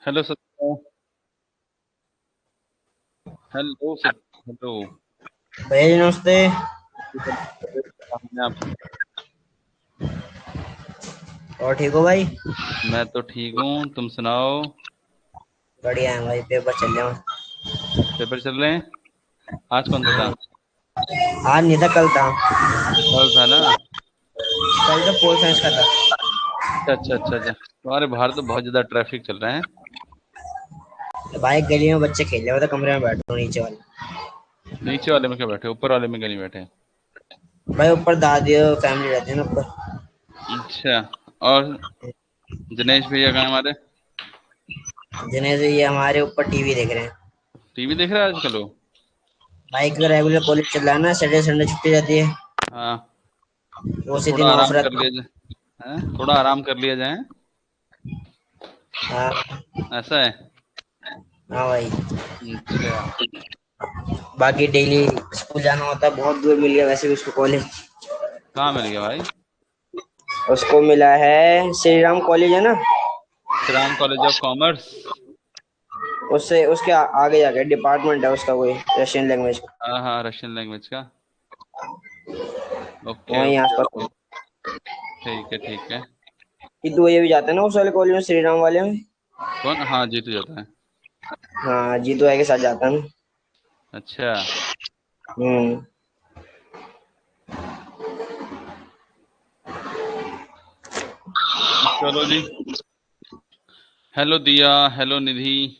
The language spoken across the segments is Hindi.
हेलो सत्या। Hello hello. भैया जी नमस्ते। हमने आपसे। और ठीक हो भाई? मैं तो ठीक हूँ, तुम सुनाओ। बढ़िया है भाई, पेपर चल रहे हैं। पेपर चल रहे हैं। आज कौन सा था? आज नहीं था, कल था। कल था ना। कल तो पोल साइंस का था। अच्छा अच्छा अच्छा अच्छा, तुम्हारे बाहर तो बहुत ज्यादा ट्रैफिक चल रहा है। भाई गली में बच्चे खेल रहे थे, कमरे में बैठो नीचे वाले। नीचे वाले में क्या बैठे, ऊपर वाले में क्या नहीं बैठे? भाई ऊपर दादी और फैमिली रहती है ना ऊपर। अच्छा। और दिनेश भैया कहाँ हैं हमारे? जिन्हें से ये हमारे ऊपर टीवी देख रहे हैं। टीवी देख रहा है आजकल वो? भाई का रेगुलर कॉलेज चल रहा है ना, सैटरडे संडे छुट्टी रहती है। हाँ। वो तो उसी थोड़ा दिन ऑफ आराम कर रहता लिया जाए। हैं? थोड़ा आराम कर लिया जाए। है। हाँ। ऐसा है। हाँ भाई। अच्छा। बाकी डेली स्कूल जाना होता है, बहुत दूर मिल गया वैसे भी उसको कॉलेज। कहाँ मिल गया भाई? उसको मिला है श्री राम कॉलेज है ना। Shri Ram college of commerce. उससे उसके आगे जाके डिपार्टमेंट है उसका, कोई रशियन लैंग्वेज का। हाँ हाँ, रशियन लैंग्वेज का। ओके वहीं ओके आसपास। ओके। ठीक है ठीक है। ये तो ये भी जाता है ना उस वाले कॉलेज में, श्री राम वाले में। कौन? हाँ, जीतू जाता है। हाँ, जीतू भाई के साथ जाता है ना। अच्छा। हम्म। चलो जी। हेलो दिया। हेलो निधि।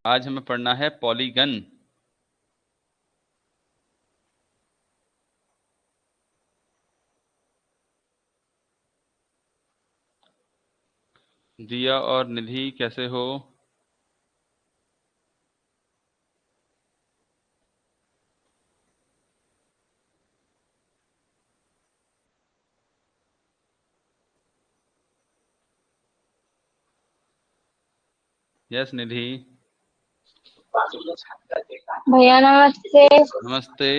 आज हमें पढ़ना है पॉलीगन। दिया और निधि कैसे हो? यस निधि। भैया नमस्ते। नमस्ते।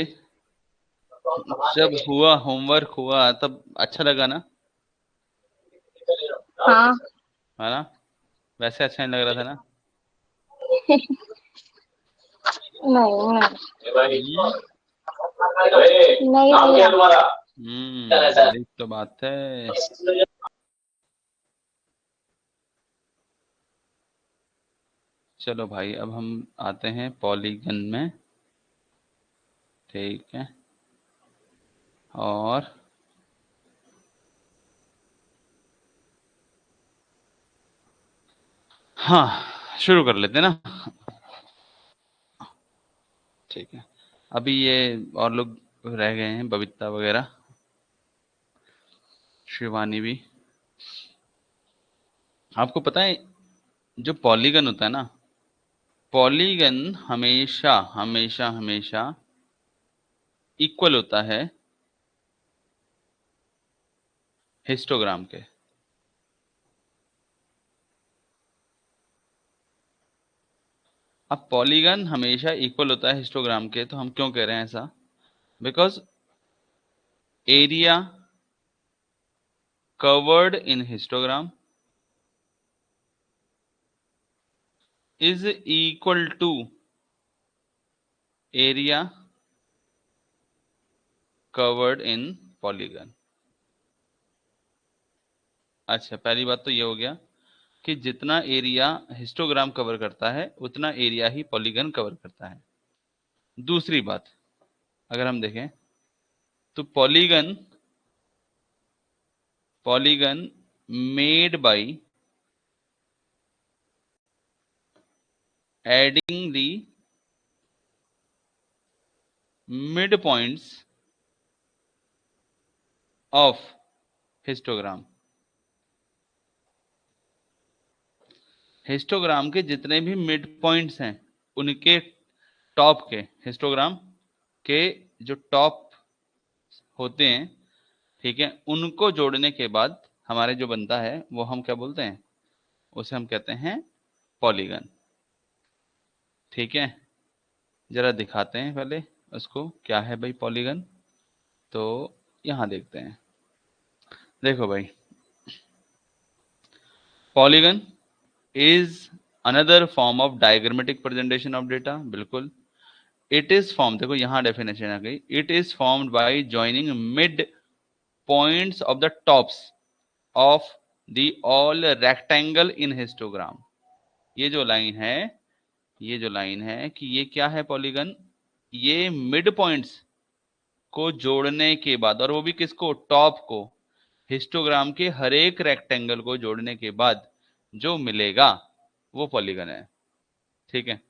जब हुआ होमवर्क हुआ तब अच्छा लगा ना? हाँ। है ना? वैसे अच्छा नहीं लग रहा था ना? नहीं नहीं। हम्म। नहीं भैया। यही तो बात है। चलो भाई, अब हम आते हैं पॉलीगन में। ठीक है। और हाँ, शुरू कर लेते हैं ना। ठीक है। अभी ये और लोग रह गए हैं, बबीता वगैरह, शिवानी भी। आपको पता है, जो पॉलीगन होता है ना, पॉलीगन हमेशा हमेशा हमेशा इक्वल होता है हिस्टोग्राम के। अब पॉलीगन हमेशा इक्वल होता है हिस्टोग्राम के, तो हम क्यों कह रहे हैं ऐसा? Because area covered in histogram is equal to area covered in polygon. अच्छा, पहली बात तो ये हो गया कि जितना एरिया हिस्टोग्राम कवर करता है उतना एरिया ही पॉलीगन कवर करता है। दूसरी बात, अगर हम देखें तो polygon polygon made by adding the mid points of histogram. Histogram के जितने भी मिड पॉइंट्स हैं उनके टॉप के, हिस्टोग्राम के जो टॉप होते हैं, ठीक है, उनको जोड़ने के बाद हमारे जो बनता है वो हम क्या बोलते हैं? उसे हम कहते हैं पॉलीगन। ठीक है। जरा दिखाते हैं पहले उसको, क्या है भाई पॉलीगन। तो यहाँ देखते हैं। देखो भाई, polygon is another form of diagrammatic presentation of data, बिल्कुल। इट इज फॉर्म, देखो यहां डेफिनेशन आ गई, it is formed by joining mid points of the tops of the all rectangle in histogram. ये जो लाइन है, ये जो लाइन है कि ये क्या है पॉलीगन, ये मिड पॉइंट्स को जोड़ने के बाद, और वो भी किसको, टॉप को, हिस्टोग्राम के हर एक रेक्टेंगल को जोड़ने के बाद जो मिलेगा वो पॉलीगन है। ठीक है,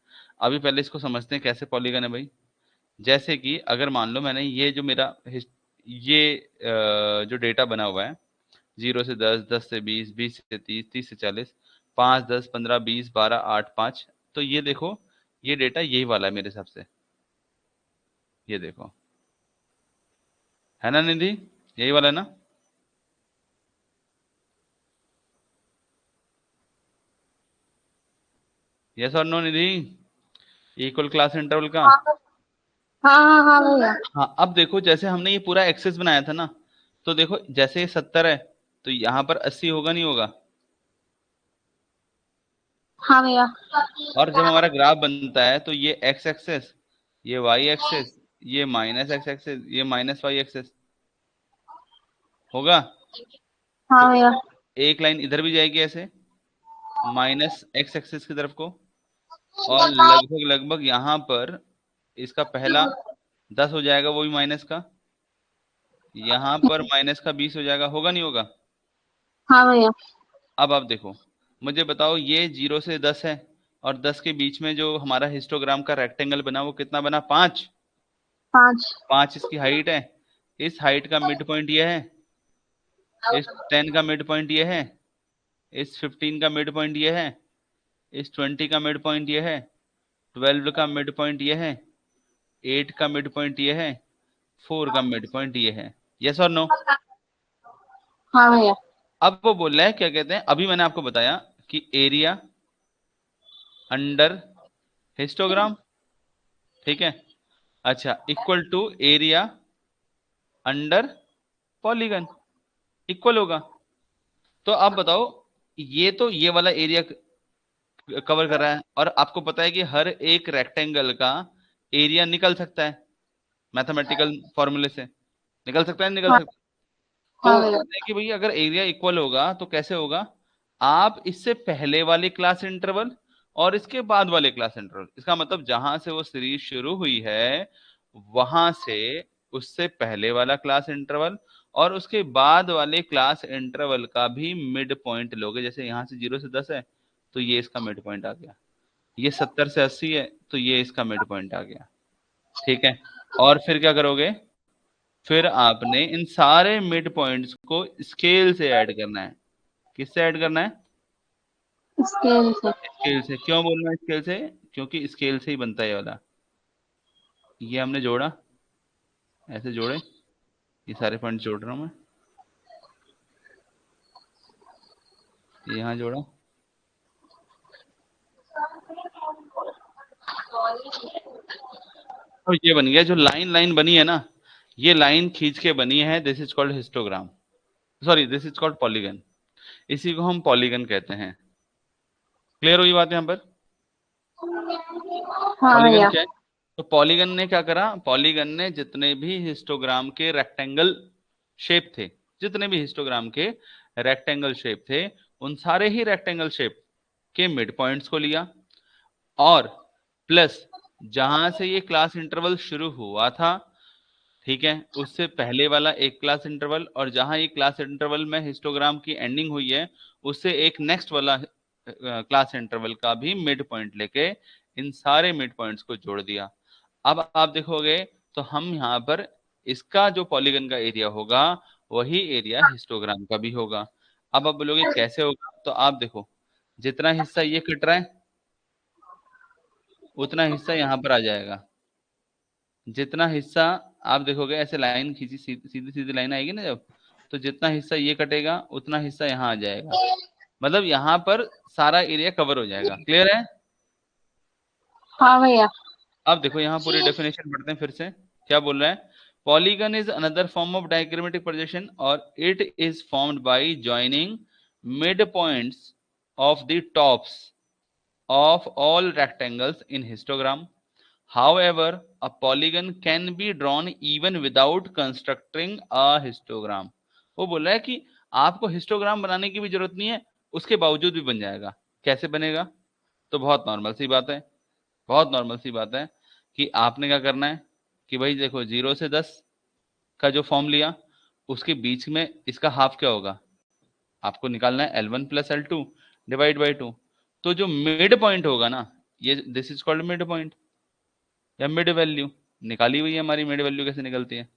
अभी पहले इसको समझते हैं कैसे पॉलीगन है भाई। जैसे कि अगर मान लो मैंने ये जो मेरा ये जो डेटा बना हुआ है 0 से 10, 10 से 20, 20 से 30, 30 से 40, 5, 10, 15, 20, 12, 8, 5, तो ये देखो ये डेटा यही वाला है मेरे हिसाब से, ये देखो, है ना निधि, यही वाला है ना? यस और नो निधि, इक्वल क्लास इंटरवल का। हाँ हाँ भैया। हाँ, अब देखो जैसे हमने ये पूरा एक्सेस बनाया था ना, तो देखो जैसे ये 70 है तो यहाँ पर 80 होगा नहीं होगा? हाँ भैया। और जब हमारा ग्राफ बनता है तो ये एक्स एक्सेस, ये वाई एक्सेस, ये माइनस एक्स एक्सेस, ये माइनस वाई एक्सेस होगा। हाँ तो भैया। एक लाइन इधर भी जाएगी ऐसे माइनस एक्स एक्सेस की तरफ को, और लगभग लगभग यहाँ पर इसका पहला 10 हो जाएगा, वो भी माइनस का, यहाँ पर माइनस का 20 हो जाएगा, होगा नहीं होगा? हाँ भैया। अब आप देखो, मुझे बताओ ये 0 से 10 है, और 10 के बीच में जो हमारा हिस्टोग्राम का रेक्टेंगल बना वो कितना बना, 5। 5। 5 इसकी हाइट है, इस हाइट का मिड पॉइंट ये है, इस 10 का मिड पॉइंट ये है, इस 15 का मिड पॉइंट ये है, इस 20 का मिड पॉइंट ये है, 12 का मिड पॉइंट ये है, 8 का मिड पॉइंट ये है, 4 का मिड पॉइंट ये है। यस और नो? हाँ भैया। अब वो बोल रहा है क्या कहते हैं, अभी मैंने आपको बताया कि एरिया अंडर हिस्टोग्राम, ठीक है, अच्छा, equal to area under polygon, equal होगा। तो आप बताओ, ये तो ये वाला एरिया कवर कर रहा है, और आपको पता है कि हर एक रेक्टेंगल का एरिया निकल सकता है, मैथमेटिकल फॉर्मूले से निकल सकता है, निकल हाँ। सकता है। तो हाँ वो भैया। बोलते हैं कि भाई अगर एरिया इक्वल होगा तो कैसे होगा, आप इससे पहले वाले क्लास इंटरवल और इसके बाद वाले क्लास इंटरवल, इसका मतलब जहां से वो सीरीज शुरू हुई है वहां से उससे पहले वाला क्लास इंटरवल और उसके बाद वाले क्लास इंटरवल का भी मिड पॉइंट लोगे। जैसे यहाँ से 0 से 10 है तो ये इसका मिड पॉइंट आ गया, ये 70 से 80 है तो ये इसका मिड पॉइंट आ गया, ठीक है। और फिर क्या करोगे, फिर आपने इन सारे मिड पॉइंट्स को स्केल से ऐड करना है। किससे ऐड करना है? स्केल से। स्केल से। क्यों बोलना है स्केल से? क्योंकि स्केल से ही बनता है ये वाला। ये हमने जोड़ा, ऐसे जोड़े, ये सारे पॉइंट जोड़ रहा हूं मैं, ये यहाँ जोड़ा, और ये बन गया। जो लाइन लाइन बनी है ना, ये लाइन खींच के बनी है, this is called histogram, sorry this is called polygon. इसी को हम पॉलीगन कहते हैं। क्लियर हुई बात यहाँ पर? हाँ पॉलीगन भैया। क्या है? तो पॉलीगन ने क्या करा, पॉलीगन ने जितने भी हिस्टोग्राम के रेक्टेंगल शेप थे, जितने भी हिस्टोग्राम के रेक्टेंगल शेप थे, उन सारे ही रेक्टेंगल शेप के मिड पॉइंट्स को लिया, और प्लस जहां से ये क्लास इंटरवल शुरू हुआ था, ठीक है, उससे पहले वाला एक क्लास इंटरवल, और जहां ये क्लास इंटरवल में हिस्टोग्राम की एंडिंग हुई है उससे एक नेक्स्ट वाला क्लास इंटरवल का भी मिड पॉइंट लेके इन सारे मिड पॉइंट्स को जोड़ दिया। अब आप देखोगे तो हम यहाँ पर इसका जो पॉलीगन का एरिया होगा वही एरिया हिस्टोग्राम का भी होगा। अब आप बोलोगे कैसे होगा, तो आप देखो जितना हिस्सा ये कट रहा है उतना हिस्सा यहाँ पर आ जाएगा, जितना हिस्सा आप देखोगे ऐसे लाइन खींची, सीधी सीधी लाइन आएगी ना जब, तो जितना हिस्सा ये कटेगा उतना हिस्सा यहाँ आ जाएगा, मतलब यहाँ पर सारा एरिया कवर हो जाएगा। क्लियर है? हाँ भैया। अब देखो यहाँ पूरी डेफिनेशन पढ़ते हैं फिर से, क्या बोल रहा है। Polygon is another form of diagrammatic projection और it is formed by joining mid points of the tops of all rectangles in histogram. However, a polygon can be drawn even without constructing a histogram. वो बोल रहा है कि आपको हिस्टोग्राम बनाने की भी जरूरत नहीं है, उसके बावजूद भी बन जाएगा। कैसे बनेगा? तो बहुत नॉर्मल सी बात है, बहुत नॉर्मल सी बात है कि आपने क्या करना है कि भाई देखो 0 से 10 का जो फॉर्म लिया, उसके बीच में इसका हाफ क्या होगा, आपको निकालना है L1 plus L2 divide by 2। तो जो मिड पॉइंट होगा ना, ये this is called mid point या मिड वैल्यू। निकाली हुई है हमारी मिड वैल्यू कैसे निकलती है,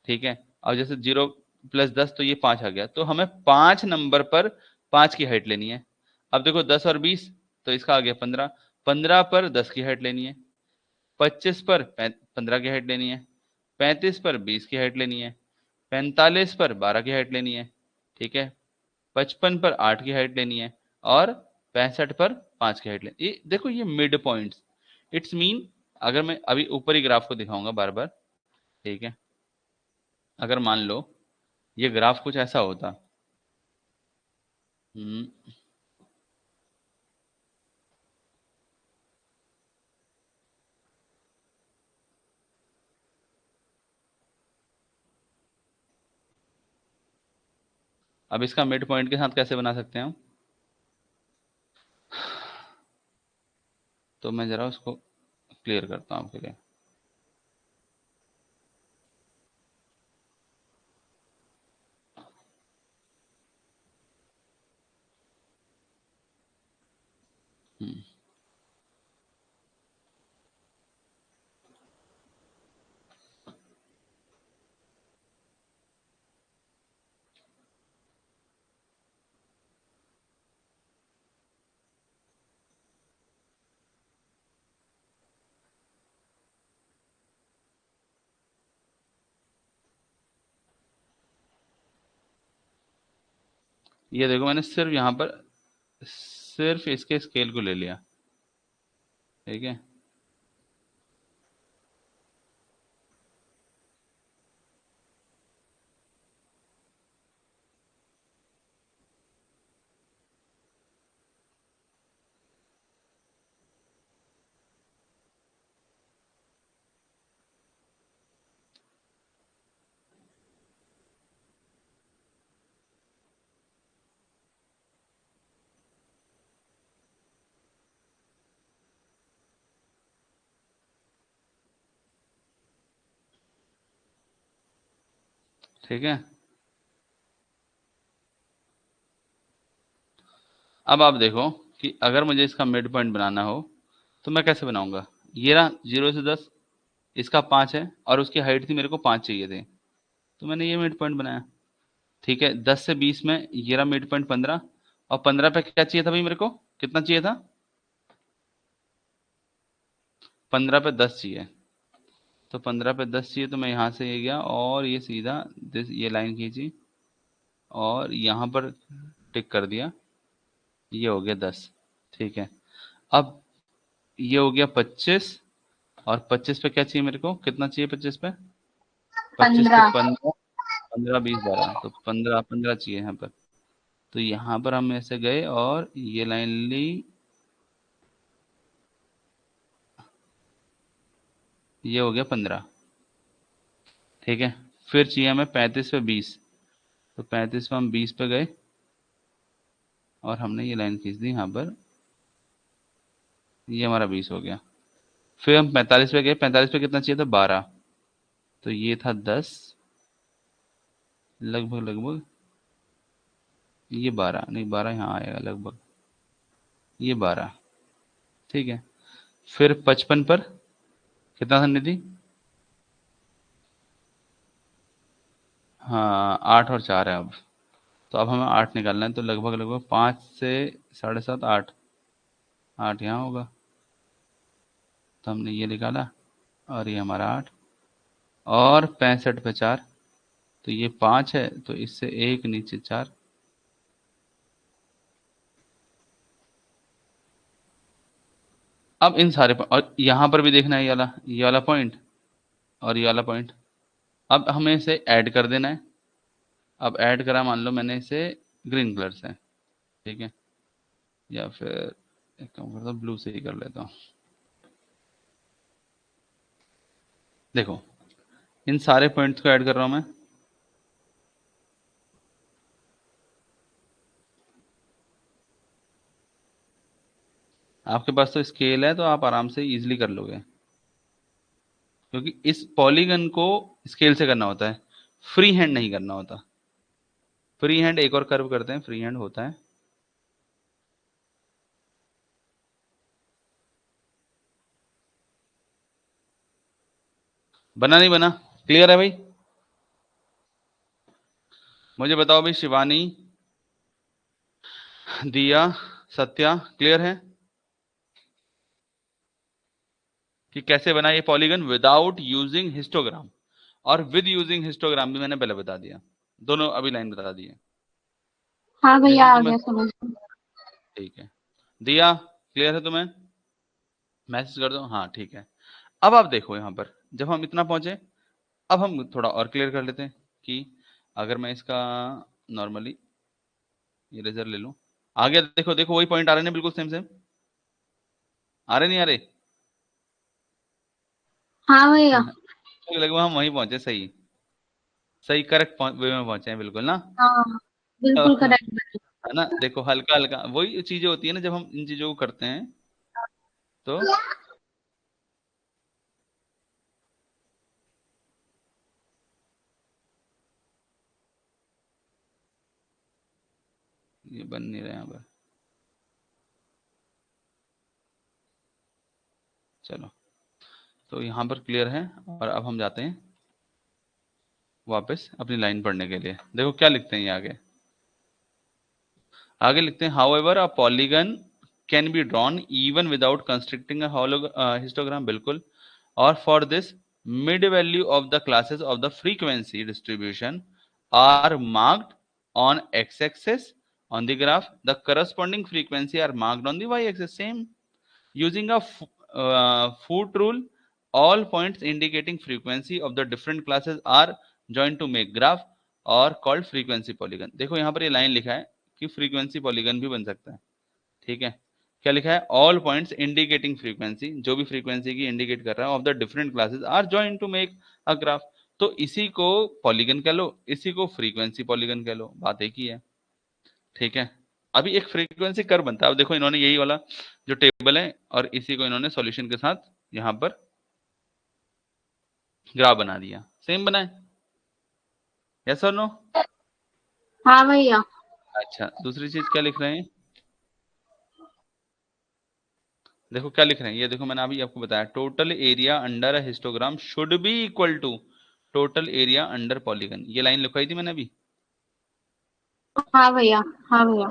ठीक है। अब जैसे 0 प्लस 10 तो ये 5 आ गया, तो हमें 5 नंबर पर 5 की हाइट लेनी है। अब देखो 10 और 20 तो इसका आ गया 15, 15 पर 10 की हाइट लेनी है, 25 पर 15 की हाइट लेनी है, 35 पर 20 की हाइट लेनी है, 45 पर 12 की हाइट लेनी है, ठीक है, 55 पर 8 की हाइट लेनी है, और 65 पर 5 की हाइट लेनी। ये देखो ये मिड पॉइंट्स, इट्स मीन अगर मैं अभी ऊपरी ग्राफ को दिखाऊंगा बार बार, ठीक है, अगर मान लो ये ग्राफ कुछ ऐसा होता, हम्म, अब इसका मिड पॉइंट के साथ कैसे बना सकते हैं हम, तो मैं जरा उसको क्लियर करता हूँ आपके लिए। हम्म, ये देखो मैंने सिर्फ यहाँ पर सिर्फ इसके स्केल को ले लिया, ठीक है। ठीक है, अब आप देखो कि अगर मुझे इसका मिड पॉइंट बनाना हो तो मैं कैसे बनाऊंगा। ये रहा 0 से 10, इसका 5 है और उसकी हाइट थी मेरे को 5 चाहिए थे, तो मैंने ये मिड पॉइंट बनाया, ठीक है। 10 से 20 में ये रहा मिड पॉइंट 15, और 15 पे क्या चाहिए था भाई मेरे को, कितना चाहिए था, 15 पे 10 चाहिए, तो 15 पे 10 चाहिए, तो मैं यहाँ से ये गया और ये सीधा ये लाइन खींची और यहाँ पर टिक कर दिया, ये हो गया 10, ठीक है। अब ये हो गया 25, और 25 पे क्या चाहिए मेरे को, कितना चाहिए 25 पे, 25 पे 15। 15, 15 20 12, तो 15 15 चाहिए यहाँ पर। तो यहाँ पर हम ऐसे गए और ये लाइन ली, ये हो गया 15, ठीक है। फिर चाहिए हमें 35 पे 20, तो 35 पे हम 20 पे गए और हमने ये लाइन खींच दी यहाँ पर, ये हमारा 20 हो गया। फिर हम 45 पे गए, 45 पे कितना चाहिए था, 12, तो ये था 10, लगभग लगभग ये 12 नहीं, 12 यहाँ आएगा लगभग, ये 12, ठीक है। फिर 55 पर कितना था निधि, हाँ 8 और 4 है अब, तो अब हमें 8 निकालना है, तो लगभग लगभग 5 से 7.5 8, 8 यहाँ होगा, तो हमने ये निकाला और ये हमारा 8, और 65 पे 4, तो ये 5 है, तो इससे एक नीचे 4, अब इन सारे और यहाँ पर भी देखना है ये वाला पॉइंट और ये वाला पॉइंट, अब हमें इसे ऐड कर देना है। अब ऐड करा, मान लो मैंने इसे ग्रीन कलर से, ठीक है, या फिर एक काम करता हूँ, ब्लू से ही कर लेता हूँ। देखो इन सारे पॉइंट्स को ऐड कर रहा हूं मैं। आपके पास तो स्केल है तो आप आराम से इजीली कर लोगे, क्योंकि इस पॉलीगन को स्केल से करना होता है, फ्री हैंड नहीं करना होता। फ्री हैंड एक और कर्व करते हैं, फ्री हैंड होता है। बना नहीं बना? क्लियर है भाई? मुझे बताओ भाई, शिवानी, दिया, सत्या, क्लियर है कि कैसे बना ये पॉलीगन विदाउट यूजिंग हिस्टोग्राम? और विद यूजिंग हिस्टोग्राम भी मैंने पहले बता दिया, दोनों अभी लाइन बता दिए। हाँ भैया, देखो आ तुम्हें, गया समझ में। ठीक है। दिया, क्लियर है तुम्हें? मैसेज कर दो हाँ ठीक है। अब आप देखो यहाँ पर जब हम इतना पहुंचे, अब हम थोड़ा और क्लियर कर लेते हैं कि अगर मैं इसका नॉर्मली इरेजर ले लूं, आ गया। देखो देखो वही पॉइंट आ रहे हैं बिल्कुल सेम सेम, आ रहे नहीं आ रहे? हाँ भैया। लगभग हम वहीं पहुंचे, सही सही करेक्ट वे में पहुंचे हैं बिल्कुल ना। हाँ, बिल्कुल करेक्ट। है ना? देखो हल्का हल्का वही चीजें होती है ना जब हम इन चीजों को करते हैं तो। ये बन नहीं रहा यहाँ पर, चलो। तो यहाँ पर क्लियर है, और अब हम जाते हैं वापस अपनी लाइन पढ़ने के लिए। देखो क्या लिखते हैं ये आगे, आगे लिखते हैं however a polygon can be drawn even without constructing a histogram, बिल्कुल। और for this mid value of the classes of the frequency distribution are marked on x-axis on the graph, the corresponding frequency are marked on the y-axis. Same using a foot rule, all points indicating frequency of the different classes are joined to make graph or called frequency polygon। देखो यहाँ पर ये लाइन लिखा है कि फ्रीक्वेंसी पॉलीगन भी बन सकता है, ठीक है। क्या लिखा है? ऑल पॉइंट्स इंडिकेटिंग फ्रीक्वेंसी, जो भी फ्रीक्वेंसी की इंडिकेट कर रहा है, of the different classes are joined to make a graph. तो इसी को पॉलीगन कह लो, इसी को फ्रीक्वेंसी पॉलीगन कह लो, बात एक ही है, ठीक है। अभी एक फ्रीक्वेंसी कर्व बनता है। अब देखो इन्होंने यही वाला जो टेबल है और इसी को इन्होंने सॉल्यूशन के साथ यहाँ पर ग्राफ बना दिया, सेम बनाए, यस और नो? हाँ भैया। अच्छा, दूसरी चीज क्या लिख रहे हैं? देखो क्या लिख रहे हैं, ये देखो मैंने अभी आपको बताया, total area under a histogram should be equal to total area under polygon. ये लाइन लिखवाई थी मैंने अभी। हाँ भैया। हाँ भैया।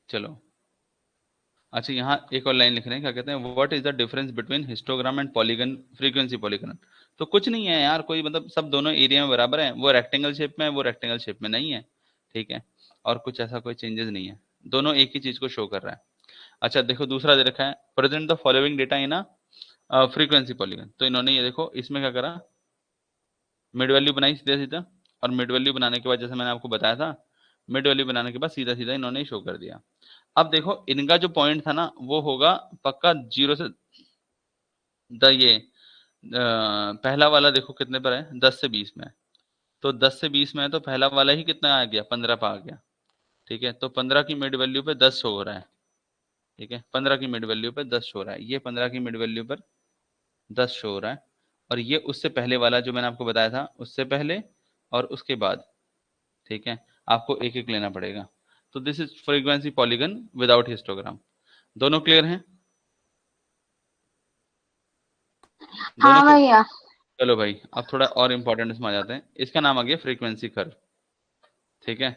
चलो, अच्छा यहाँ एक और लाइन लिख रहे हैं, क्या कहते हैं, what is the difference between histogram and polygon frequency polygon? तो कुछ नहीं है यार, कोई मतलब सब दोनों एरिया में बराबर है, वो रेक्टेंगल शेप में है, वो रेक्टेंगल शेप में नहीं है, ठीक है। और कुछ ऐसा कोई चेंजेस नहीं है, दोनों एक ही चीज को शो कर रहा है। अच्छा देखो दूसरा दे रखा है, present the following data in a frequency polygon. तो इन्होंने ये देखो इसमें क्या करा, मिड वैल्यू बनाई सीधा सीधा, और मिड वैल्यू बनाने के बाद जैसे मैंने आपको बताया था, मिड वैल्यू बनाने के बाद सीधा सीधा इन्होंने शो कर दिया। अब देखो इनका जो पॉइंट था ना वो होगा पक्का जीरो से ये पहला वाला देखो कितने पर है, 10 से 20 में है। तो 10 से 20 में है तो पहला वाला ही कितना आ गया, 15 पर आ गया, ठीक है। तो 15 की मिड वैल्यू पे 10 शो हो रहा है, ठीक है। 15 की मिड वैल्यू पे 10 शो हो रहा है, ये 15 की मिड वैल्यू पर 10 शो हो रहा है। और ये उससे पहले वाला जो मैंने आपको बताया था, उससे पहले और उसके बाद, ठीक है। आपको एक एक लेना पड़ेगा। तो this is frequency polygon without histogram. दोनों क्लियर हैं? दोनों हाँ के, भैया। चलो भाई अब थोड़ा और इंपॉर्टेंट इसमें आ जाते हैं। इसका नाम आ गया फ्रीक्वेंसी कर्व, ठीक है।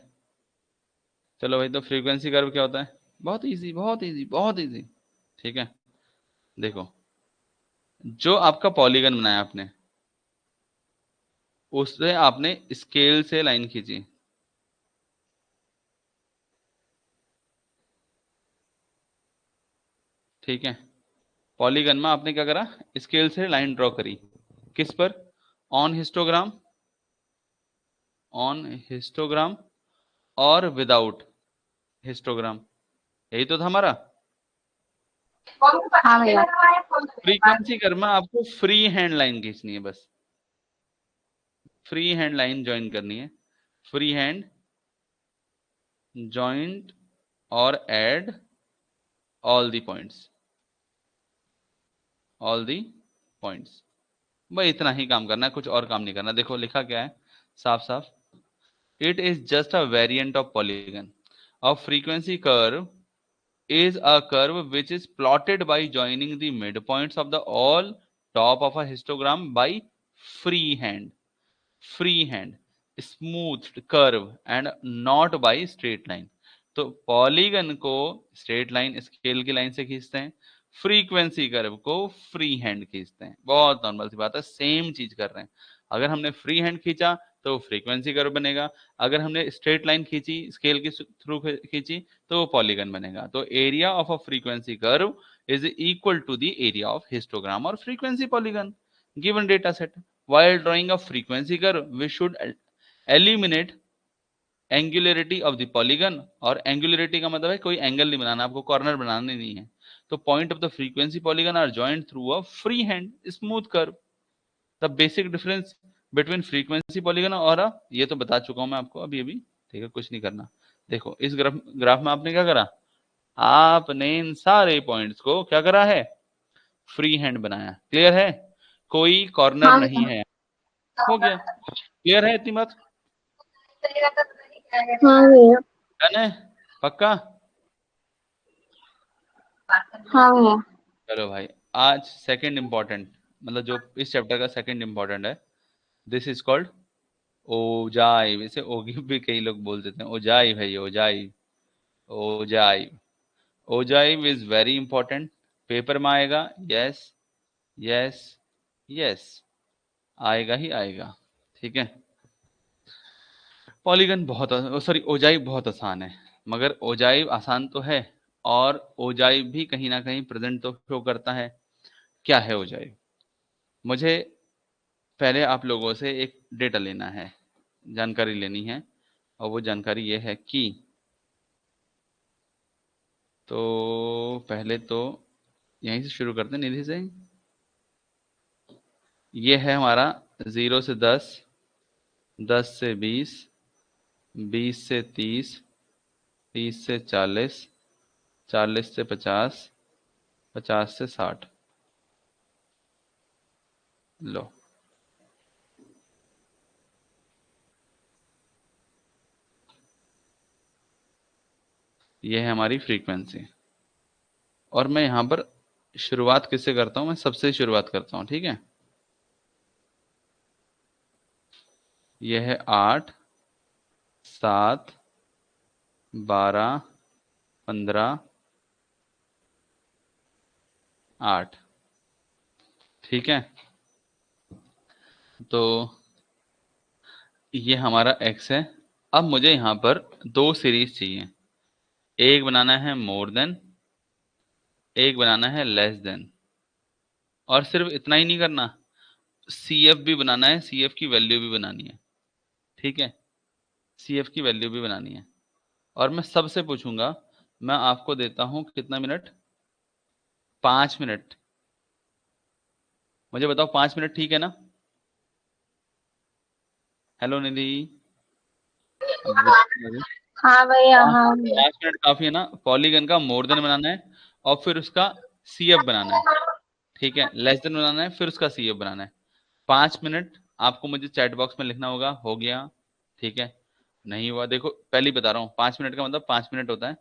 चलो भाई, तो फ्रीक्वेंसी कर्व क्या होता है? बहुत इजी बहुत इजी बहुत इजी, ठीक है। देखो जो आपका पॉलीगन बनाया आपने, उससे आपने स्केल से लाइन खींची, ठीक है। पॉलीगन में आपने क्या करा, स्केल से लाइन ड्रॉ करी, किस पर? ऑन हिस्टोग्राम, ऑन हिस्टोग्राम और विदाउट हिस्टोग्राम, यही तो था हमारा। हाँ भैया। फ्रीक्वेंसी कर्व में आपको फ्री हैंड लाइन खींचनी है, बस फ्री हैंड लाइन ज्वाइन करनी है, फ्री हैंड जॉइंट और add all the points, all the points, भाई इतना ही काम करना है, कुछ और काम नहीं करना। देखो लिखा क्या है साफ साफ, it is just a variant of polygon, a frequency curve is a curve which is plotted by joining the midpoints of the all top of a histogram by freehand, freehand smoothed curve and not by straight line। तो पॉलीगन को स्ट्रेट लाइन स्केल की लाइन से खींचते हैं, फ्रीक्वेंसी कर्व को फ्री हैंड खींचते हैं, बहुत नॉर्मल सी बात है, सेम चीज कर रहे हैं। अगर हमने फ्री हैंड खींचा तो फ्रीक्वेंसी कर्व बनेगा, अगर हमने स्ट्रेट लाइन खींची स्केल के थ्रू खींची तो वो पॉलीगन बनेगा। तो area of a frequency curve is equal to the area of histogram और frequency polygon given data set. While drawing a frequency curve, we should eliminate angularity of the polygon, और एंगुलरिटी का मतलब है कोई एंगल नहीं बनाना, आपको कॉर्नर बनाने नहीं है। तो point of the frequency polygon are joint through a free hand smooth curve. The basic difference between frequency polygon और ये तो बता चुका हूं मैं आपको अभी अभी, ठीक है, कुछ नहीं करना। देखो इस ग्राफ में आपने क्या करा, आपने इन सारे पॉइंट्स को क्या करा है, फ्री हैंड बनाया। क्लियर है, कोई कॉर्नर हाँ नहीं भैया। है, हो गया। क्लियर है इतनी बात, हाँ भैया। डन है, पक्का। हाँ भैया। चलो भाई, आज सेकंड इंपॉर्टेंट, मतलब जो इस चैप्टर का सेकंड इंपॉर्टेंट है, दिस इज कॉल्ड ओजाइव। इसे ओगी भी कई लोग बोल देते हैं, ओजाइव है ये, ogive, ogive. Ogive is very important, paper में आएगा, यस यस यस, आएगा ही आएगा, ठीक है। पॉलीगन बहुत, सॉरी ओजाइव बहुत आसान है, मगर ओजाइव आसान तो है और ओजाइव भी कहीं ना कहीं प्रेजेंट तो शो करता है। क्या है ओजाइव, मुझे पहले आप लोगों से एक डेटा लेना है, जानकारी लेनी है, और वो जानकारी ये है कि, तो पहले तो यहीं से शुरू करते हैं, निधि से। ये है हमारा 0 से 10, 10 से 20, 20 से 30, 30 से 40, 40 से 50, 50 से 60। लो, ये है हमारी फ्रीक्वेंसी, और मैं यहाँ पर शुरुआत किससे करता हूँ, मैं सबसे शुरुआत करता हूँ, ठीक है। ये है 8, 7, 12, 15, 8, ठीक है। तो ये हमारा x है। अब मुझे यहाँ पर दो सीरीज चाहिए, एक बनाना है मोर देन, एक बनाना है लेस देन, और सिर्फ इतना ही नहीं करना, CF भी बनाना है, CF की वैल्यू भी बनानी है, ठीक है, CF की वैल्यू भी बनानी है। और मैं सबसे पूछूंगा, मैं आपको देता हूं कितना मिनट, 5 मिनट। मुझे बताओ 5 मिनट ठीक है ना। हेलो निधि, हाँ भैया। हाँ भैया। 5 मिनट काफी है ना। पॉलीगन का मोर देन बनाना है और फिर उसका CF बनाना है, ठीक है, लेस देन बनाना है फिर उसका CF बनाना है। 5 मिनट आपको मुझे चैट बॉक्स में लिखना होगा, हो गया, ठीक है। नहीं हुआ, देखो पहले ही बता रहा हूँ, 5 मिनट का मतलब 5 मिनट होता है।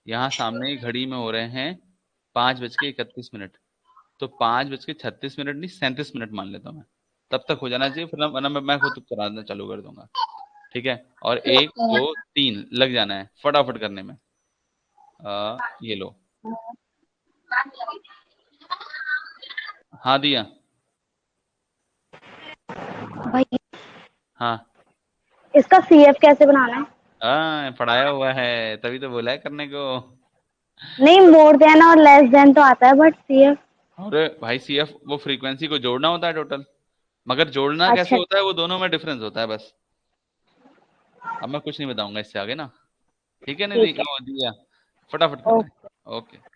यहाँ सामने घड़ी में हो रहे हैं 5:31, तो 5:36 नहीं 37 मिनट मान लेता हूँ मैं, तब तक हो जाना चाहिए, फिर वरना मैं खुद कराना चालू कर दूंगा, ठीक है। और 1 2 3 लग जाना है फटाफट करने में। ये लो, हाँ दिया, भाई हाँ इसका CF कैसे बनाना है? हाँ, पढ़ाया हुआ है तभी तो बोला है करने को। नहीं, मोर देन और लेस देन तो आता है, बट CF। अरे भाई CF वो फ्रीक्वेंसी को जोड़ना होता है टोटल, मगर जोड़ना कैसे अच्छा। होता है वो दोनों में डिफरेंस होता है बस। अब मैं कुछ नहीं बताऊंगा इससे आगे ना, ठीक है? नहीं ठीक है। दिया, फटाफट करना है। Okay.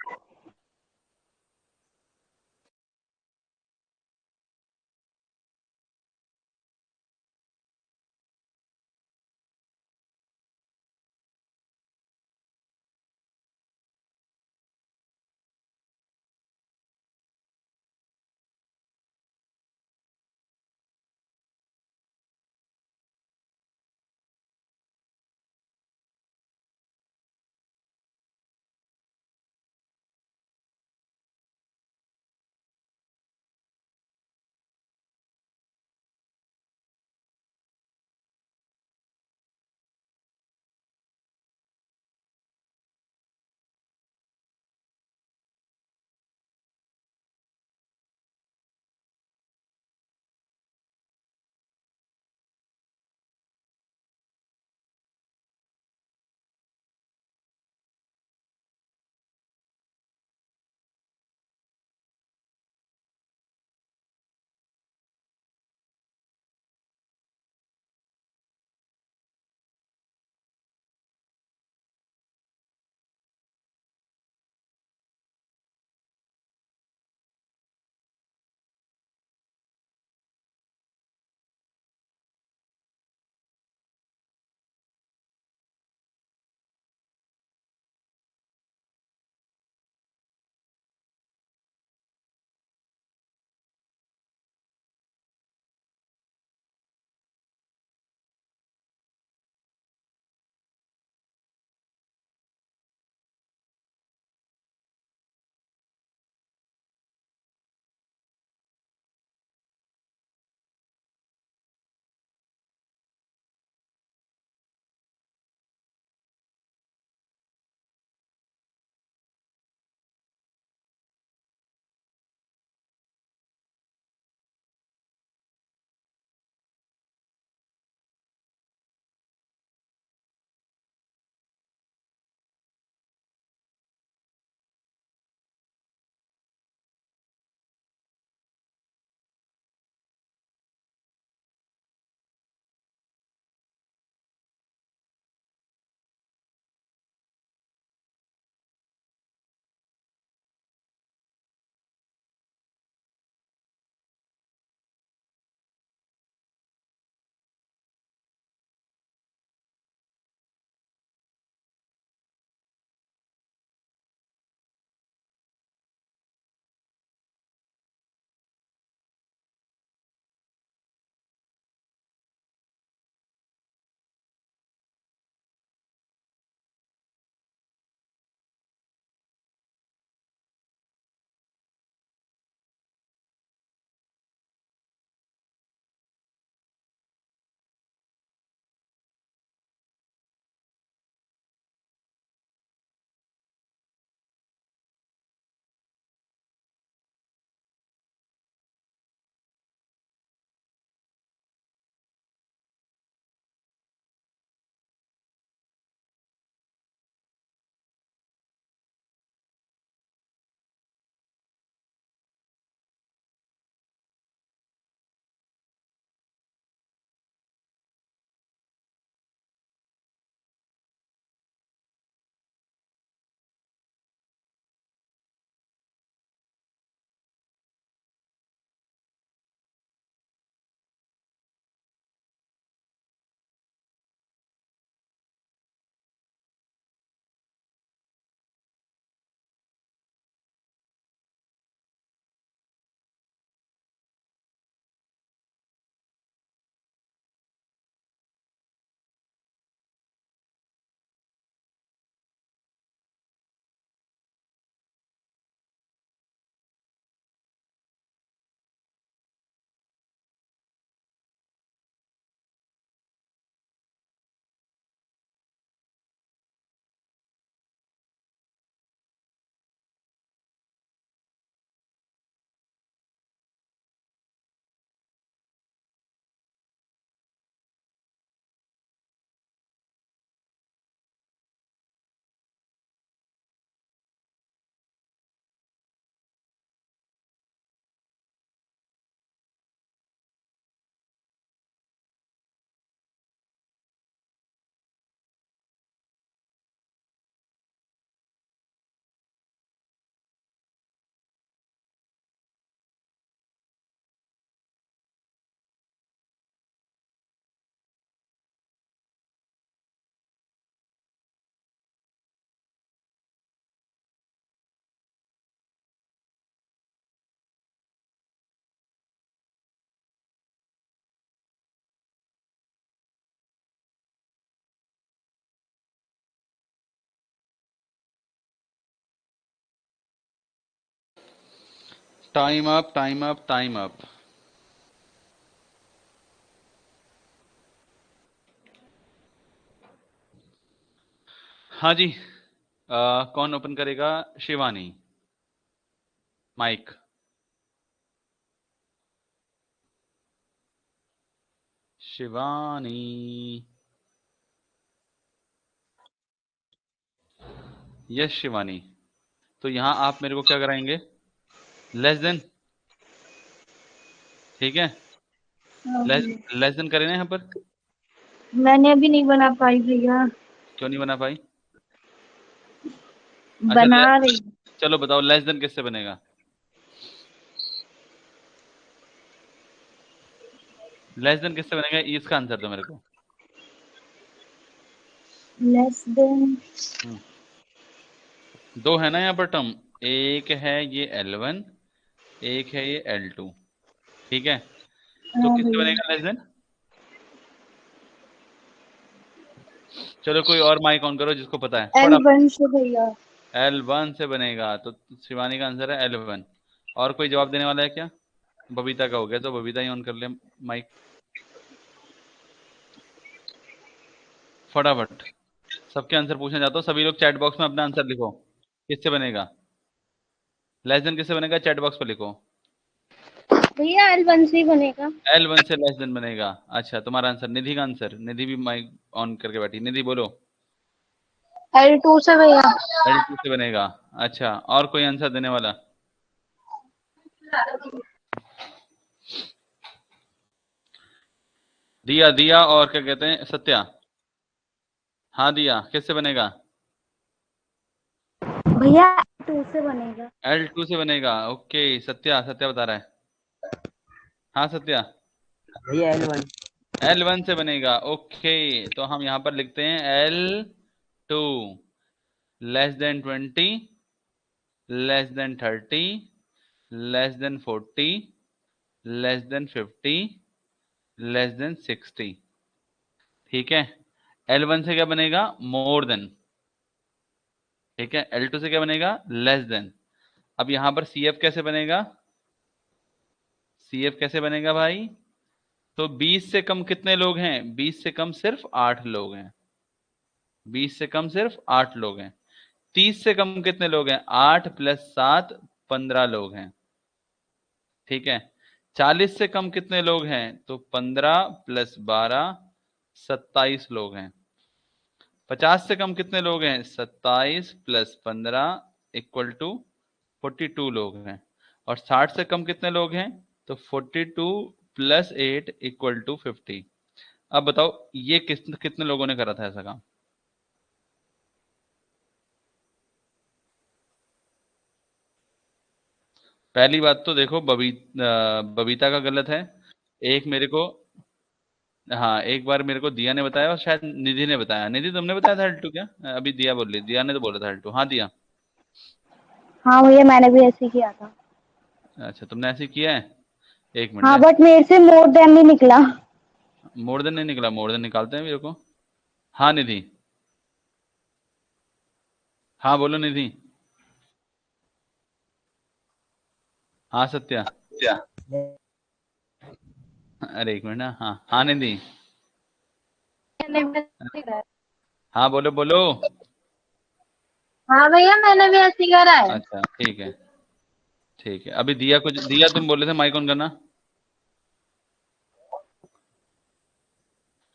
Time up, time up, time up. हाँ जी, कौन ओपन करेगा? शिवानी, माइक। शिवानी, यस शिवानी। तो यहाँ आप मेरे को क्या कराएंगे? लेस देन, ठीक है? लेस देन करें ना यहाँ पर? मैंने अभी नहीं बना पाई भैया, क्यों नहीं बना पाई? अच्छा बना रही। चलो बताओ, लेस देन किससे बनेगा? लेस देन किससे बनेगा? इसका आंसर दो मेरे को। Less than. दो है ना यहाँ पर टर्म, एक है ये L1, एक है ये L2, ठीक है? तो हाँ किससे भैया, बनेगा लेस देन? चलो कोई और माइक ऑन करो जिसको पता है थोड़ा। L1 से भैया। L1 से बनेगा, तो शिवानी का आंसर है L1। और कोई जवाब देने वाला है क्या? बबीता का हो गया, तो बबीता ही ऑन कर ले माइक फटाफट। सबके आंसर पूछना चाहता हूँ, सभी लोग चैट बॉक्स में अपना आंसर लिखो, किससे बनेगा लेस देन? किससे बनेगा? चैट बॉक्स पर लिखो। भैया L1 से ही बनेगा। L1 से लेस देन बनेगा। अच्छा, तुम्हारा आंसर। निधि का आंसर, निधि भी माइक ऑन करके बैठी। निधि बोलो। L2 से भैया। L2 से बनेगा। अच्छा, और कोई आंसर देने वाला? दिया, दिया और क्या कहते हैं, सत्या। हाँ दिया, किससे बनेगा? भैया 2 से बनेगा। L2 से बनेगा। ओके, सत्या, सत्या बता रहा है। हाँ सत्या, भैया L1। L1 से बनेगा। ओके, तो हम यहाँ पर लिखते हैं L2 less than 20, less than 30, less than 40, less than 50, less than 60, ठीक है? L1 से क्या बनेगा? मोर देन, ठीक है? L2 से क्या बनेगा? Less than. अब यहां पर CF कैसे बनेगा? CF कैसे बनेगा भाई? तो 20 से कम कितने लोग हैं? 20 से कम सिर्फ 8 लोग हैं। 20 से कम सिर्फ 8 लोग हैं। 30 से कम कितने लोग हैं? 8 + 7 15 लोग हैं, ठीक है? 40 से कम कितने लोग हैं? तो 15 + 12 27 लोग हैं। 50 से कम कितने लोग हैं? 27 + 15 = 42 लोग हैं। और 60 से कम कितने लोग हैं? तो 42 + 8 = 50। अब बताओ ये कितने लोगों ने करा था ऐसा काम? पहली बात तो देखो, बबीता का गलत है। एक मेरे को, हाँ एक बार मेरे को दिया ने बताया और शायद निधि ने बताया। निधि तुमने बताया था L2 क्या? अभी दिया बोल रही, दिया ने तो बोला था L2। हाँ दिया। हाँ भैया, मैंने भी ऐसे ही किया था। अच्छा, तुमने ऐसे किया है? एक मिनट हाँ है। बट मेरे से मोर देन नहीं निकला। मोर देन नहीं निकला? मोर देन निकालते हैं मेरे को। हाँ निधि, हाँ बोलो निधि। हाँ सत्या। अरे एक मिनट ना। हाँ हाँ निधि, हाँ बोलो बोलो। हाँ भैया, मैंने भी ऐसे ही करा है। अच्छा ठीक है, ठीक है। अभी दिया, कुछ दिया तुम बोले थे माइक ऑन करना।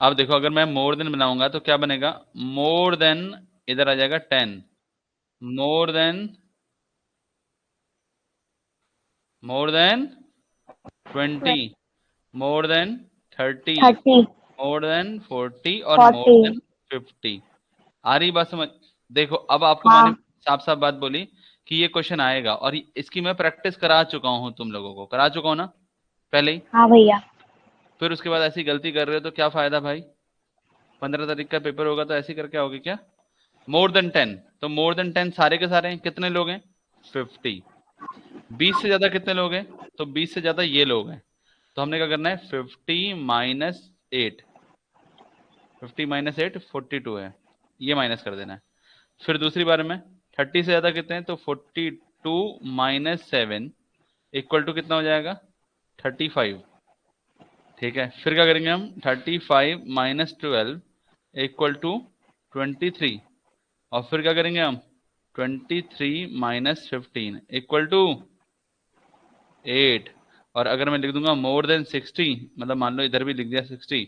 अब देखो, अगर मैं मोर देन बनाऊंगा तो क्या बनेगा? मोर देन, इधर आ जाएगा 10, more than, more than 20, more than 30, 30, more than 40 और मोर 40। देन 50। आ रही बात समझ? देखो अब आपको मैंने हाँ साफ साफ बात बोली कि ये क्वेश्चन आएगा, और इसकी मैं प्रैक्टिस करा चुका हूँ, तुम लोगों को करा चुका हूँ ना पहले ही। हाँ भैया। फिर उसके बाद ऐसी गलती कर रहे हो तो क्या फायदा भाई? 15 तारीख का पेपर होगा तो ऐसे करके आओगे क्या? मोर देन 10, तो मोर देन 10 सारे के सारे कितने लोग हैं? 50। 20 से ज्यादा कितने लोग हैं? तो 20 से ज्यादा ये लोग हैं। तो हमने क्या करना है? 50 - 8, 50 - 8 42 है, ये माइनस कर देना है। फिर दूसरी बार में 30 से ज्यादा कितने हैं? तो 42 - 7 इक्वल टू कितना हो जाएगा 35। ठीक है, फिर क्या करेंगे हम 35 माइनस 12 इक्वल टू 23, और फिर क्या करेंगे हम 23 माइनस 15 इक्वल टू 8। और अगर मैं लिख दूंगा मोर देन 60, मतलब मान लो इधर भी लिख दिया 60,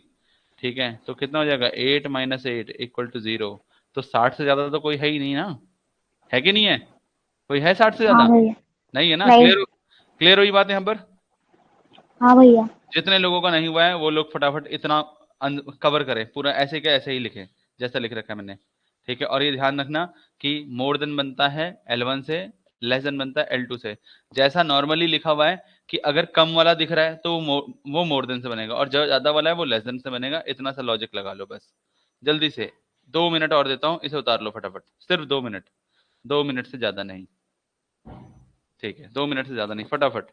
ठीक है, तो कितना हो जाएगा 8 माइनस 8 इक्वल टू 0। तो 60 से ज्यादा तो कोई है ही नहीं ना, है कि नहीं है? कोई है 60 से हाँ ज्यादा? भैया। नहीं है ना। नहीं। क्लियर हुई बात यहाँ पर? हाँ भैया। जितने लोगों का नहीं हुआ है वो लोग फटाफट इतना कवर करें, पूरा ऐसे का ऐसे ही लिखे जैसा लिख रखा है मैंने। ठीक है, और ये ध्यान रखना कि मोर देन बनता है L1 से, लेस देन बनता है L2 से। जैसा नॉर्मली लिखा हुआ है कि अगर कम वाला दिख रहा है तो वो मोर देन से बनेगा, और जो ज्यादा वाला है वो लेस देन से बनेगा। इतना सा लॉजिक लगा लो बस। जल्दी से 2 मिनट और देता हूँ, इसे उतार लो फटाफट, सिर्फ 2 मिनट, 2 मिनट से ज्यादा नहीं। ठीक है, 2 मिनट से ज्यादा नहीं, फटाफट।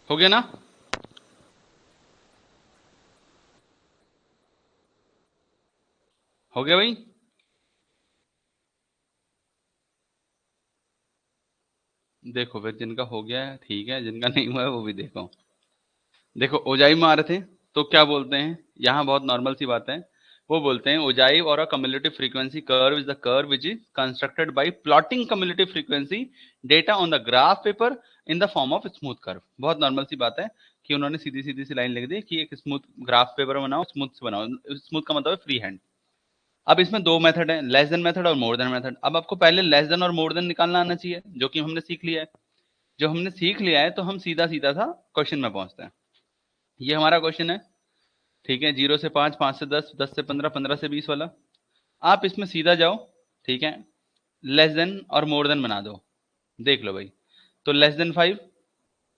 हो गया ना? हो गया भाई? देखो फिर, जिनका हो गया है ठीक है, जिनका नहीं हुआ है वो भी देखो। देखो ओजाई में आ रहे थे तो क्या बोलते हैं, यहाँ बहुत नॉर्मल सी बात है। वो बोलते हैं ओजाई और अ cumulative frequency curve is the curve which is constructed by plotting cumulative frequency data on the graph paper in the form of smooth curve। बहुत नॉर्मल सी बात है कि उन्होंने सीधी सीधी सी लाइन लिख दी कि एक स्मूथ ग्राफ पेपर बनाओ, स्मूथ से बनाओ। स्मूथ का मतलब है फ्री हैंड। अब इसमें दो मेथड है, लेस देन मेथड और मोर देन मेथड। अब आपको पहले लेस देन और मोर देन निकालना आना चाहिए, जो कि हमने सीख लिया है। जो हमने सीख लिया है तो हम सीधा सीधा सा क्वेश्चन में पहुंचते हैं। ये हमारा क्वेश्चन है, ठीक है, 0 से 5, 5 से 10, 10 से 15, 15 से 20 वाला। आप इसमें सीधा जाओ, ठीक है, लेस देन और मोर देन बना दो। देख लो भाई, तो लेस देन 5,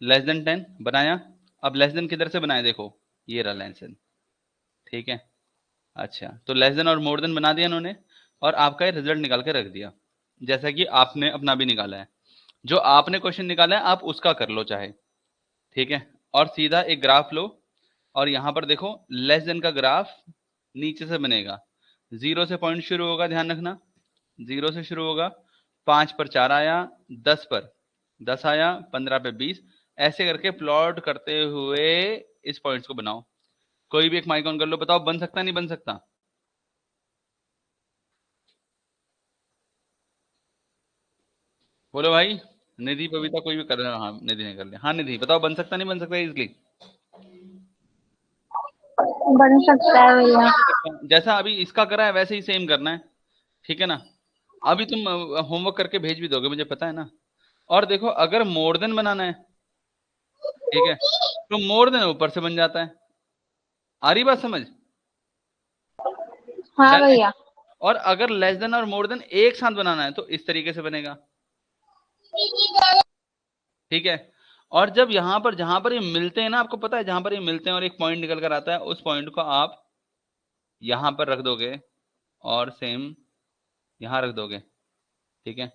लेस देन 10 बनाया। अब लेस देन किधर से बनाए, देखो ये रहा लेस देन, ठीक है। अच्छा, तो लेस देन और मोर देन बना दिया इन्होंने, और आपका ये रिजल्ट निकाल के रख दिया, जैसा कि आपने अपना भी निकाला है। जो आपने क्वेश्चन निकाला है आप उसका कर लो चाहे, ठीक है। और सीधा एक ग्राफ लो, और यहाँ पर देखो लेस देन का ग्राफ नीचे से बनेगा, 0 से पॉइंट शुरू होगा, ध्यान रखना 0 से शुरू होगा, 5 पर 4 आया, 10 पर 10 आया, 15 पे 20, ऐसे करके प्लॉट करते हुए इस पॉइंट्स को बनाओ। कोई भी एक माइक ऑन कर लो, बताओ बन सकता नहीं बन सकता? बोलो भाई। निधि बबीता कोई भी कर रहा है? हाँ निधि ने कर लिया। हाँ निधि बताओ बन सकता नहीं बन सकता इजली? बन सकता है भैया। जैसा अभी इसका करा है वैसे ही सेम करना है, ठीक है ना? अभी तुम होमवर्क करके भेज भी दोगे मुझे पता है ना। और देखो अगर मोर देन बनाना है, ठीक है, तो मोर देन ऊपर से बन जाता है। आ रही बात समझ? हाँ डन है? भैया। और अगर लेस देन और मोर देन एक साथ बनाना है तो इस तरीके से बनेगा, ठीक है। और जब यहाँ पर जहां पर ये मिलते हैं ना, आपको पता है जहां पर ये मिलते हैं और एक पॉइंट निकल कर आता है, उस पॉइंट को आप यहां पर रख दोगे और सेम यहां रख दोगे, ठीक है।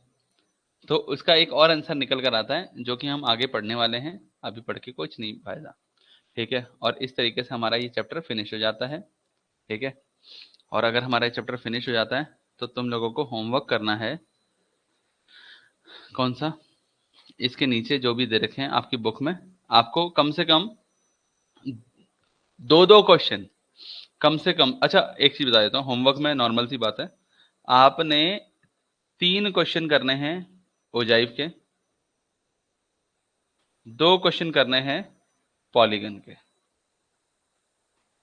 तो उसका एक और आंसर निकल कर आता है जो कि हम आगे पढ़ने वाले हैं, अभी पढ़ के कुछ नहीं फायदा, ठीक है। और इस तरीके से हमारा ये चैप्टर फिनिश हो जाता है, ठीक है। और अगर हमारा ये चैप्टर फिनिश हो जाता है तो तुम लोगों को होमवर्क करना है, कौन सा, इसके नीचे जो भी दे रखे हैं आपकी बुक में, आपको कम से कम 2-2 क्वेश्चन कम से कम। अच्छा एक चीज बता देता हूँ, होमवर्क में नॉर्मल सी बात है, आपने 3 क्वेश्चन करने हैं ओजाइव के, 2 क्वेश्चन करने हैं पॉलीगन के,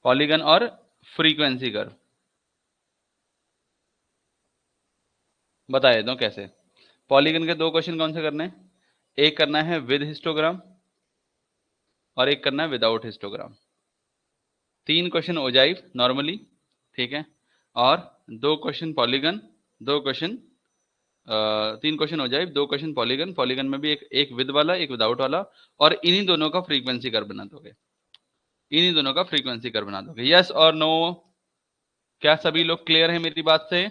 पॉलीगन और फ्रीक्वेंसी कर्व। बता देता हूँ कैसे। पॉलीगन के 2 क्वेश्चन कौन से करने हैं? एक करना है विद हिस्टोग्राम और एक करना है without histogram. 3 question ogive normally, ठीक है, और 2 question polygon, 2 question 3 question ogive, 2 question polygon, polygon में भी एक विद वाला एक विदाउट वाला, और इन्हीं दोनों का फ्रीक्वेंसी कर्व बना दोगे, इन्हीं दोनों का फ्रीक्वेंसी कर्व बना दोगे। यस और नो? क्या सभी लोग क्लियर है मेरी बात से?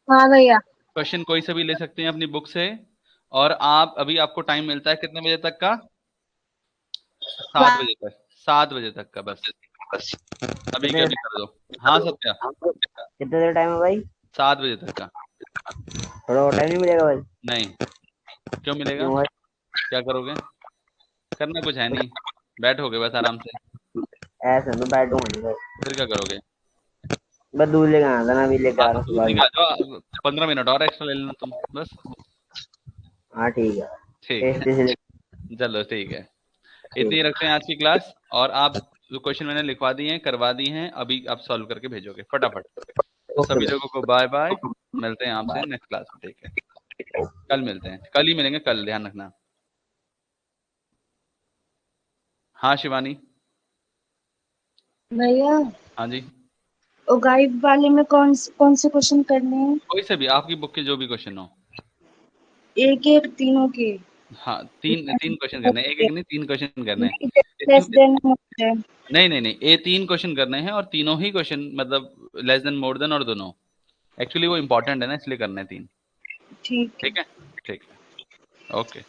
हाँ भैया। क्वेश्चन कोई सा भी ले सकते हैं अपनी बुक से। और आप अभी आपको टाइम मिलता है कितने बजे तक का? 7 बजे तक, 7 बजे तक का बस, अभी के अभी कर दो। हाँ सत्या, कितने देर टाइम है भाई? 7 बजे तक का। थोड़ा और टाइम नहीं मिलेगा भाई? नहीं, क्यों मिलेगा? क्यों भाई? क्या करोगे? करना कुछ है नहीं, बैठोगे बस आराम से। ऐसे मैं बैठूंगा नहीं भाई, फिर क्या करोगे? बस दूध लेकर आना था ना, अभी लेकर आ हाँ रहा तो हूँ दूध सुबह में। निकाल दो, 15 मिनट और एक्स्ट्रा ले लेना तुम बस। हाँ ठीक है, ठीक है, टेस्टी से चलो ठीक है, इतनी ही रखते हैं आज की क्लास। और आप जो क्वेश्चन मैंने लिखवा दिए हैं करवा दी हैं, अभी आप सॉल्व करके भेजोगे फटाफट। तो ओके सभी लोगों को बाय बाय, मिलते हैं आपसे नेक्स्ट क्लास में, ठीक है। कल मिलते हैं, कल ही मिलेंगे, कल ध्यान रखना। हाँ शिवानी। भैया हाँ जी, गाइड वाले में कौन से क्वेश्चन करने हैं? कोई से भी आपकी बुक के जो भी क्वेश्चन हो। एक एक तीनों के? हाँ 3 क्वेश्चन करने हैं, एक एक नहीं 3 क्वेश्चन करने हैं। लेस देन मुझे। नहीं नहीं नहीं, ये 3 क्वेश्चन करने हैं और तीनों ही क्वेश्चन मतलब लेस देन मोर देन और दोनों, एक्चुअली वो इंपॉर्टेंट है ना इसलिए करने हैं 3। ठीक है। ठीक है, ठीक है, ओके।